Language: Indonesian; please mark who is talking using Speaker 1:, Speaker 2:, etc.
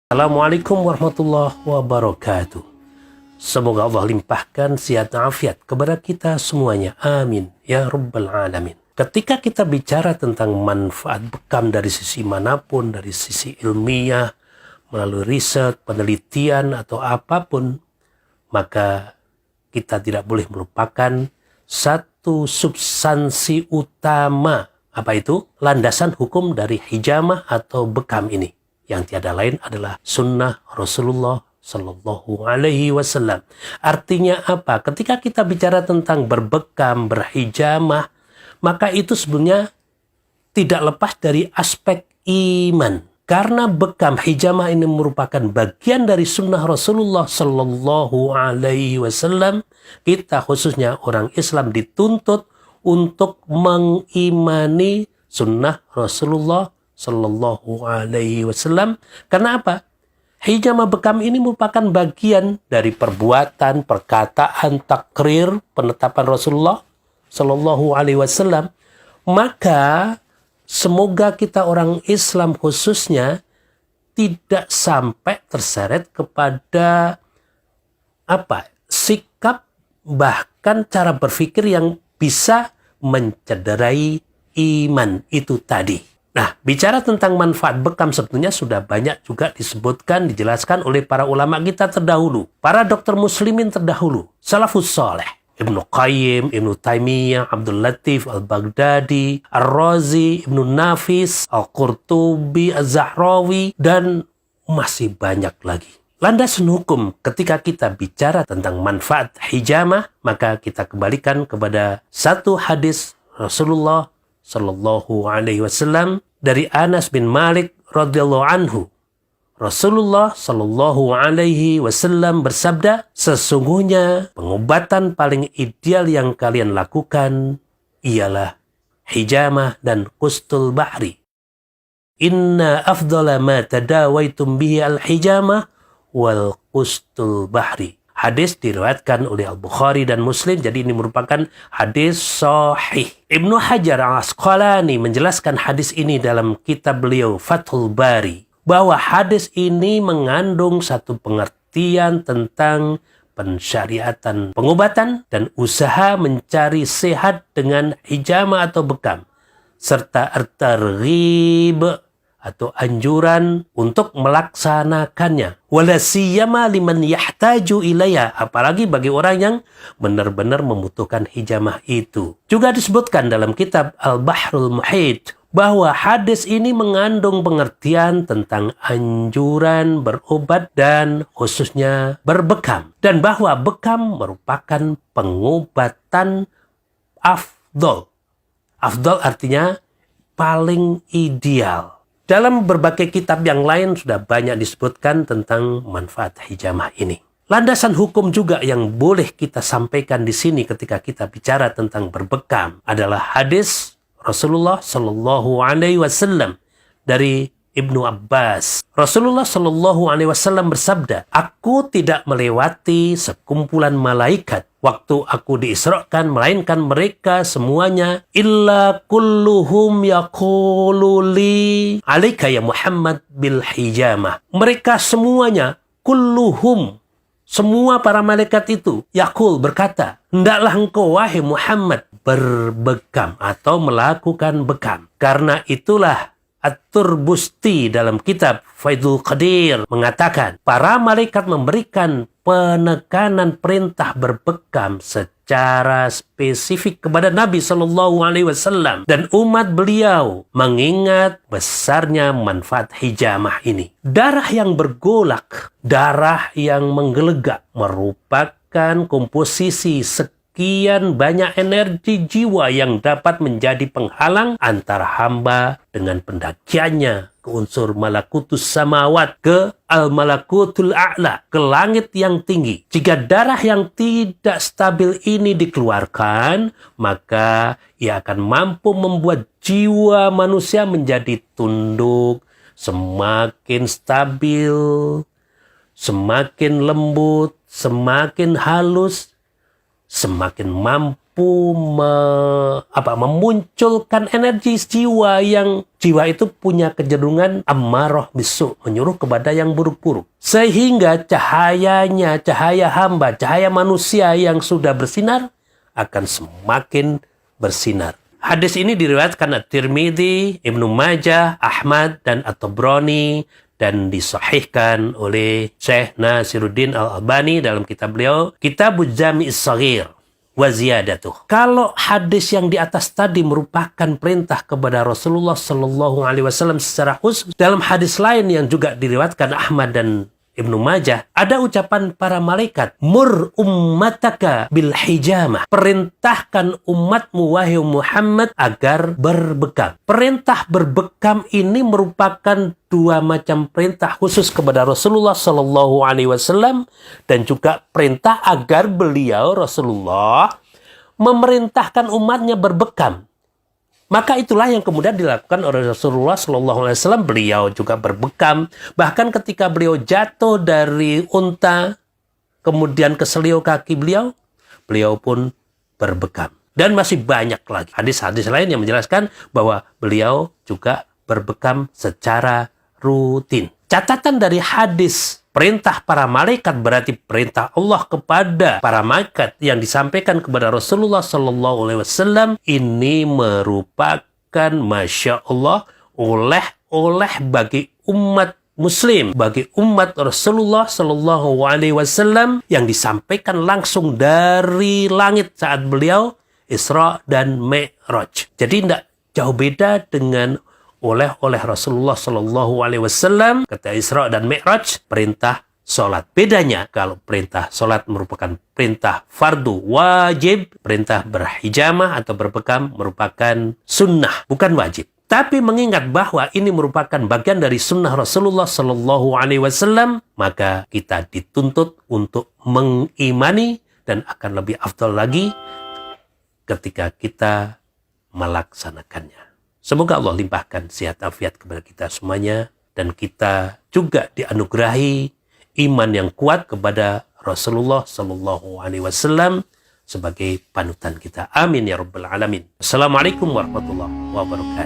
Speaker 1: Assalamualaikum warahmatullahi wabarakatuh. Semoga Allah limpahkan sehat afiat kepada kita semuanya. Amin. Ya Rabbal Alamin. Ketika kita bicara tentang manfaat bekam dari sisi manapun, dari sisi ilmiah, melalui riset, penelitian, atau apapun, maka kita tidak boleh melupakan satu substansi utama. Apa itu? Landasan hukum dari hijamah atau bekam ini. Yang tiada lain adalah sunnah Rasulullah Sallallahu Alaihi Wasallam. Artinya apa? Ketika kita bicara tentang berbekam, berhijamah, maka itu sebenarnya tidak lepas dari aspek iman. Karena bekam hijamah ini merupakan bagian dari sunnah Rasulullah Sallallahu Alaihi Wasallam, kita khususnya orang Islam dituntut untuk mengimani sunnah Rasulullah Sallallahu Alaihi Wasallam. Karena apa? Hijamah bekam ini merupakan bagian dari perbuatan, perkataan, takrir, penetapan Rasulullah Sallallahu Alaihi Wasallam. Maka semoga kita orang Islam khususnya tidak sampai terseret kepada sikap bahkan cara berpikir yang bisa mencederai iman itu tadi. Nah, bicara tentang manfaat bekam sebetulnya sudah banyak juga disebutkan, dijelaskan oleh para ulama kita terdahulu. Para dokter muslimin terdahulu. Salafus Saleh. Ibnu Qayyim, Ibnu Taimiyah, Abdul Latif, Al-Baghdadi, Ar-Razi, Ibnu Nafis, Al-Qurtubi, Az-Zahrawi, dan masih banyak lagi. Landasan hukum ketika kita bicara tentang manfaat hijamah, maka kita kembalikan kepada satu hadis Rasulullah Sallallahu Alaihi Wasallam dari Anas bin Malik radhiyallahu anhu. Rasulullah Sallallahu Alaihi Wasallam bersabda, sesungguhnya pengobatan paling ideal yang kalian lakukan ialah hijamah dan qustul bahri. Inna afdala ma tadawaitum bihi al-hijamah wal qustul bahri. Hadis diriwayatkan oleh Al-Bukhari dan Muslim, jadi ini merupakan hadis sahih. Ibnu Hajar Al-Asqalani menjelaskan hadis ini dalam kitab beliau Fathul Bari, bahwa hadis ini mengandung satu pengertian tentang pensyariatan pengobatan dan usaha mencari sehat dengan hijamah atau bekam, serta at-targhib atau anjuran untuk melaksanakannya. Wala siyama liman yahtaju ilayya, apalagi bagi orang yang benar-benar membutuhkan hijamah itu. Juga disebutkan dalam kitab Al-Bahrul Muhit bahwa hadis ini mengandung pengertian tentang anjuran berobat dan khususnya berbekam, dan bahwa bekam merupakan pengobatan afdol. Afdol artinya paling ideal. Dalam berbagai kitab yang lain sudah banyak disebutkan tentang manfaat hijamah ini. Landasan hukum juga yang boleh kita sampaikan di sini ketika kita bicara tentang berbekam adalah hadis Rasulullah Sallallahu Alaihi Wasallam dari Ibnu Abbas. Rasulullah Sallallahu Alaihi Wasallam bersabda, aku tidak melewati sekumpulan malaikat waktu aku diisrakan, melainkan mereka semuanya illa kulluhum yaqulu li alaika ya Muhammad bil hijamah. Mereka semuanya, kulluhum, semua para malaikat itu, yaqul, berkata, hendaklah engkau wahai Muhammad berbekam atau melakukan bekam. Karena itulah At-Turbusti dalam kitab Faidul Qadir mengatakan, para malaikat memberikan penekanan perintah berbekam secara spesifik kepada Nabi Sallallahu Alaihi Wasallam, dan umat beliau mengingat besarnya manfaat hijamah ini. Darah yang bergolak, darah yang menggelegak merupakan komposisi sekian banyak energi jiwa yang dapat menjadi penghalang antara hamba dengan pendakiannya ke unsur malakutus samawat, ke al-malakutul a'la, ke langit yang tinggi. Jika darah yang tidak stabil ini dikeluarkan, maka ia akan mampu membuat jiwa manusia menjadi tunduk, semakin stabil, semakin lembut, semakin halus, semakin mampu mampu memunculkan energi jiwa yang jiwa itu punya kecenderungan ammarah bisu, menyuruh kepada yang buruk-buruk. Sehingga cahayanya, cahaya hamba, cahaya manusia yang sudah bersinar akan semakin bersinar. Hadis ini diriwayatkan At-Tirmidzi, Ibnu Majah, Ahmad, dan At-Tabrani, dan disahihkan oleh Syekh Nasiruddin Al-Albani dalam kitab beliau, Kitabuz Jami'is Shaghir wa Ziyadatuh. Kalau hadis yang di atas tadi merupakan perintah kepada Rasulullah Sallallahu Alaihi Wasallam secara khusus, dalam hadis lain yang juga diriwayatkan Ahmad dan Ibnu Majah, ada ucapan para malaikat, mur ummataka bil hijamah, perintahkan umatmu wahai Muhammad agar berbekam. Perintah berbekam ini merupakan dua macam perintah khusus kepada Rasulullah Sallallahu Alaihi Wasallam dan juga perintah agar beliau Rasulullah memerintahkan umatnya berbekam. Maka itulah yang kemudian dilakukan oleh Rasulullah Sallallahu Alaihi Wasallam. Beliau juga berbekam. Bahkan ketika beliau jatuh dari unta, kemudian keselio kaki beliau, beliau pun berbekam. Dan masih banyak lagi hadis-hadis lain yang menjelaskan bahwa beliau juga berbekam secara rutin. Catatan dari hadis perintah para malaikat berarti perintah Allah kepada para malaikat yang disampaikan kepada Rasulullah Sallallahu Alaihi Wasallam ini merupakan Masya Allah oleh bagi umat Muslim, bagi umat Rasulullah Sallallahu Alaihi Wasallam yang disampaikan langsung dari langit saat beliau Isra dan Mi'raj. Jadi tidak jauh beda dengan oleh Rasulullah Sallallahu Alaihi Wasallam ketika Isra dan Mi'raj perintah sholat. Bedanya kalau perintah sholat merupakan perintah fardu wajib, perintah berhijamah atau berbekam merupakan sunnah, bukan wajib. Tapi mengingat bahwa ini merupakan bagian dari sunnah Rasulullah Sallallahu Alaihi Wasallam, maka kita dituntut untuk mengimani dan akan lebih afdal lagi ketika kita melaksanakannya. Semoga Allah limpahkan sehat afiat kepada kita semuanya dan kita juga dianugerahi iman yang kuat kepada Rasulullah Sallallahu Alaihi Wasallam sebagai panutan kita. Amin ya rabbal alamin. Assalamualaikum warahmatullahi wabarakatuh.